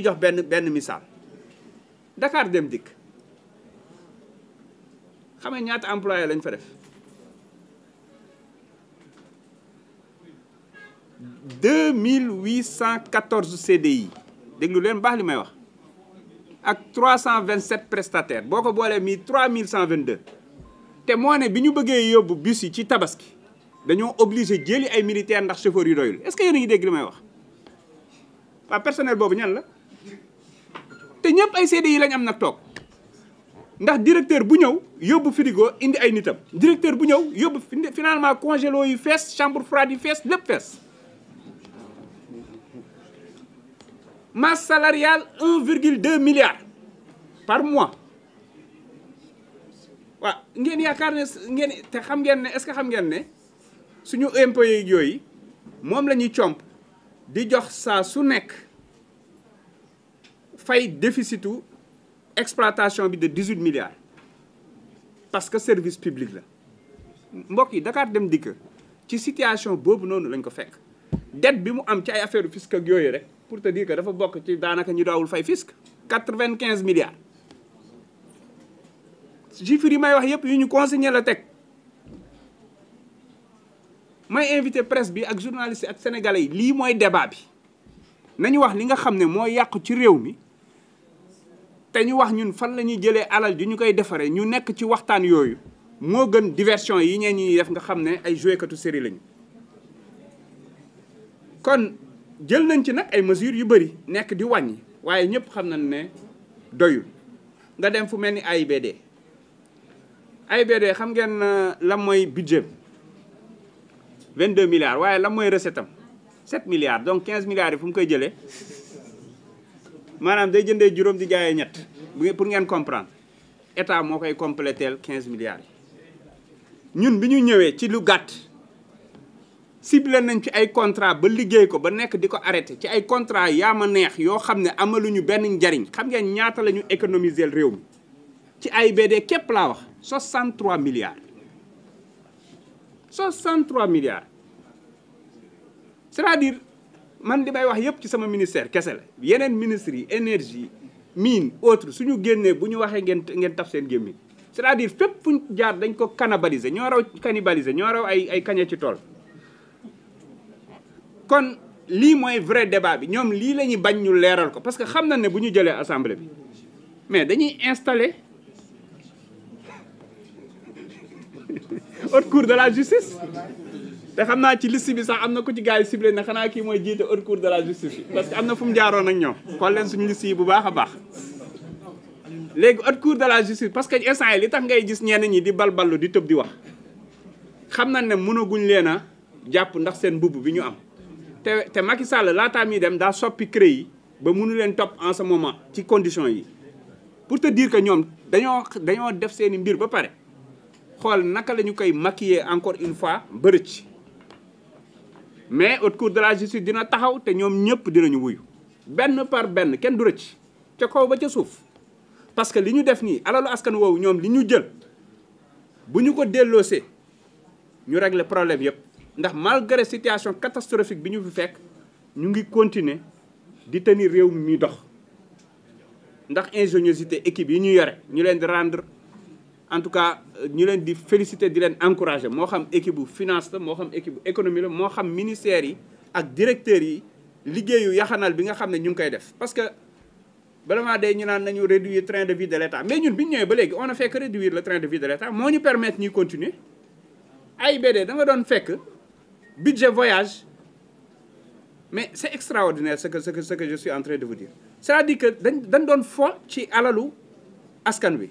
jox benn misaal Dakar Dem Dikk xam nga ñaata employé lañ fa def 2814 CDI déglu leen baax li may wax ak 327 prestataires boo ko boolee mi 3122 te moo ne bi ñu bëggee yóbbu bus yi ci tabaski dañoo obligé jëli ay militaires ndax chauffeur yu doyul est-ce que yéen a ngi dégg li may wax waa personnel boobu ñan la te ñëpp ay CDI lañ am nag toog ndax directeur bu ñëw yóbbu frigo indi ay nitam directeur bu ñëw yóbbu finalement congélo yu fees chambre froide yu fees lépp fees masse salariale 1,2 milliard par mois waaw ngeen yaakaar ne ngeen te xam ngeen ne est-ce que xam ngeen ne suñu impôts yooyu moom la ñuy comp di jox saa su nekk fay déficitu exploitation bi de 18 milliards parce que service public la mbokk yi Dakar Dem Dikk ci situation boobu noonu lañ ko fekk dette bi mu am ci ay affaire fisc ak yooyu rek pour te dire que dafa bokk ci daanaka ñu daawul fay fisc 95 milliards chiffres yi may wax yëpp yu ñu consigné la teg may invité presse bi ak journaliste ak sénégalais yi lii mooy débat bi nañu wax li nga xam ne moo yàqu ci réew mi te ñu wax ñun fan la ñuy jëlee alal ji ñu koy defaree ñu nekk ci waxtaan yooyu moo gën diversion yi ñeen ñi def nga xam ne ay jouekatu série lañu kon jël nañ ci nag ay mesures yu bëri nekk di wàññi waaye ñëpp xam nañ ne doyul nga dem fu mel ni AIBD xam ngeen lan mooy budget 22 milliards waaye lan mooy recette am 7 milliards donc 15 milliards yi fu mu koy jëlee maanaam day jëndee juróom di jaayee ñett pour ngeen comprendre état moo koy compléteel 15 milliards yi ñun bi ñu ñëwee ci lu gàtt ciblé nañ ci ay contrat ba liggéey ko ba nekk di ko arrêté ci ay contrat yaa ma neex yoo xam ne amaluñu benn njariñ xam ngeen ñaata la ñu économiser réew mi ci AIBD képp laa wax 63 milliards 63 milliards c'est-à-dire man li may wax yëpp ci sama ministère kese la yeneen ministres yi énergie mine autre suñu génnee bu ñu waxee ngeen taf seen gémmiñ c'est-à-dire fépp fuñ jaar dañ ko cannibaliser ñoo raw cannibaliser ñoo raw ay kañe ci tool kon lii mooy vrai débat bi ñoom lii la ñuy bañ ñu leeral ko parce que xam na ne bu ñu jëlee assemblée bi mais dañuy installer haute cour de la justice te xam naa ci liste bi sax am na ku ci gars yi ciblé na xanaa kii mooy jiite haute cour de la justice bi parce que am na fu mu jaaroon ak ñoom xool leen suñu liste yi bu baax a baax léegi haute cour de la justice parce que instant yi li tax ngay gis ñenn ñi di balballu di tëb di wax xam nañ ne mënaguñ leen a jàpp ndax seen mbubb bi ñu am te Macky Sall laataa muy dem daa soppi CREI yi ba mënu leen topp en ce moment ci conditions yi pour te dire que ñoom dañoo def seeni mbir ba pare xool naka la ñu koy maquiller encore une fois ba rëcc mais haute cour de la justice dina taxaw te ñoom ñëpp dinañu wuyu benn par benn kenn du rëcc ca kaw ba ca suuf parce que li ñu def nii alalu askan woowu ñoom li ñu jël bu ñu ko delloosee ñu régler problème yëpp ndax malgré situation catastrophique bi ñu fi fekk ñu ngi continuer di tenir réew mi dox ndax ingéniosité équipe yi ñu yore ñu leen di rendre en tout cas ñu leen di féliciter di leen encourager moo xam équipe bu finance la moo xam équipe bu économie la moo xam ministères yi ak directeurs yi liggéeyu yaxanal bi nga xam ne ñu ngi koy def parce que vraiment day ñu naan nañu réduire train de vie de l'État mais ñun bi ñu ñëwee ba léegi on a fait que réduire le train de vie de l'État moo ñu permettre ñuy continuer AIBD da nga doon fekk budget voyage mais c'est extraordinaire ce que je suis en train de vous dire c'est-à-dire que dañ doon fo ci alalu askan wi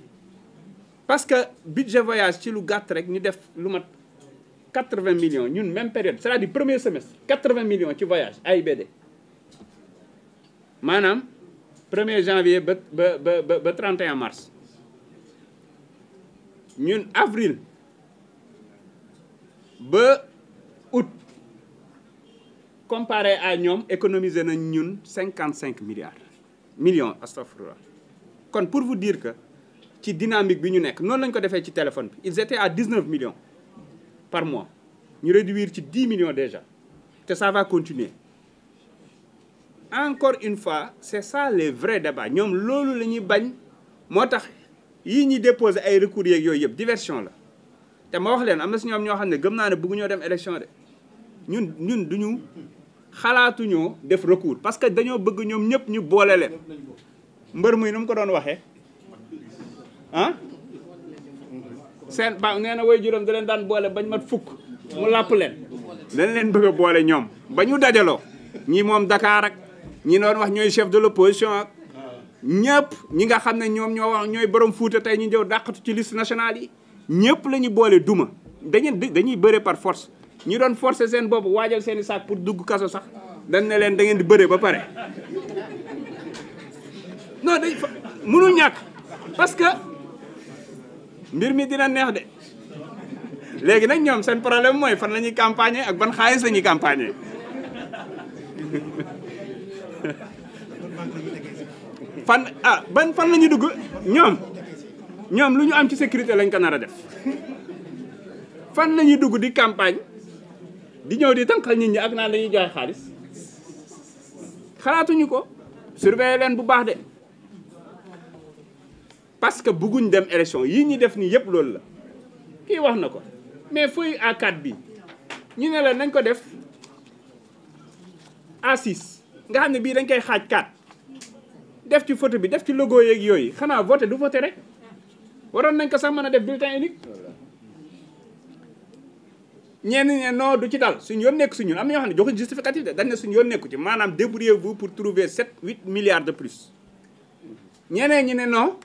parce que budget voyage ci lu gàtt rek ñu def lu mat 80 millions ñun même période c'est-à-dire premier semestre 80 millions ci voyage AIBD maanaam 1er janvier ba 31 mars ñun avril ba août comparé à ñoom économiser nañ ñun 55 millions astafurlah kon pour vous dire que ci dynamique bi ñu nekk noonu lañ ko defee ci téléphone bi ils étaient à 19 millions par mois ñu réduire ci 10 millions déjà te ça va continuer encore une fois c'est ça les vrais débats ñoom loolu la ñuy bañ moo tax yii ñuy déposer ay recours yeeg yooyu yëpp diversion la te ma wax leen am na si ñoom ñoo xam ne gëm naa ne bëgguñoo dem élection de ñun duñu xalaatuñoo def recours parce que dañoo bëgg ñoom ñëpp ñu boole leen mbër muy nu mu ko doon waxee ah seen ba nee na way juróom da leen daan boole bañ mat fukk mu làpp leen dañ leen bëgg a boole ñoom ba ñu dajaloo ñi moom Dakar ak ñi doon wax ñooy chef de l'opposition ak ñëpp ñi nga xam ne ñoom ñoo wax ñooy borom Fuuta tey ñu ñëw dàqatu ci liste nationale yi ñëpp la ñu boole duma dañuy bëre par force ñi doon forcer seen bopp waajal seen i saak pour dugg kaso sax dañ ne leen da ngeen di bëre ba pare non dañ mënul ñàkk parce que mbir mi dina neex de léegi nag ñoom seen problème mooy fan la ñuy campagner ak ban xaalis la ñuy campagner fan la ñuy dugg ñoom lu ñu am ci sécurité lañ ko nar a def fan la ñuy dugg di campagne di ñëw di tànqal nit ñi ak naan dañuy joxe xaalis xalaatuñu ko surveiller leen bu baax de parce que bëgguñ dem élection yii ñi def nii yëpp loolu la kii wax na ko mais feuille A4 bi ñu ne la nañ ko def A6 nga xam ne bii dañ koy xaaj 4 def ci photo bi def ci logo yeeg yooyu xanaa voté du voté rek waroon nañ ko sax mën a def bulletin unique ñenn ñi non du ci dal suñu yoon nekk suñu am na ñoo xam ne joxuñ justificatif de dañ ne suñu yoon nekku ci maanaam débrouillez-vous pour trouver 7-8 milliards de plus ñeneen ñi ne non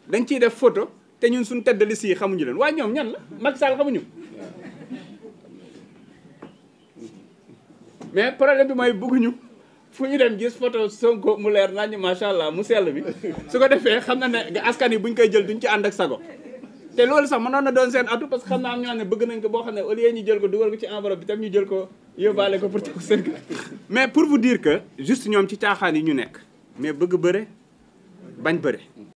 dañ ciy def photo te ñun suñu tête de liste yi xamuñu leen waaye ñoom ñan la Macky Sall xamuñu mais problème bi mooy bëgguñu fu ñu dem gis photo Sonko mu leer nañu macha allah mu sell bi su ko defee xam na ne askan yi buñ koy jël duñ ci ànd ak sago te loolu sax mënoon na doon seen atu parce que xam naa am ñoo xam ne bëgg nañ ko boo xam ne au lieu ñu jël ko dugal ko ci enveloppe bi tam ñu jël ko yóbbaale ko pour te ko seen mais pour vous dire que juste ñoom ci caaxaan yi ñu nekk mais bëgg bëre bañ bëre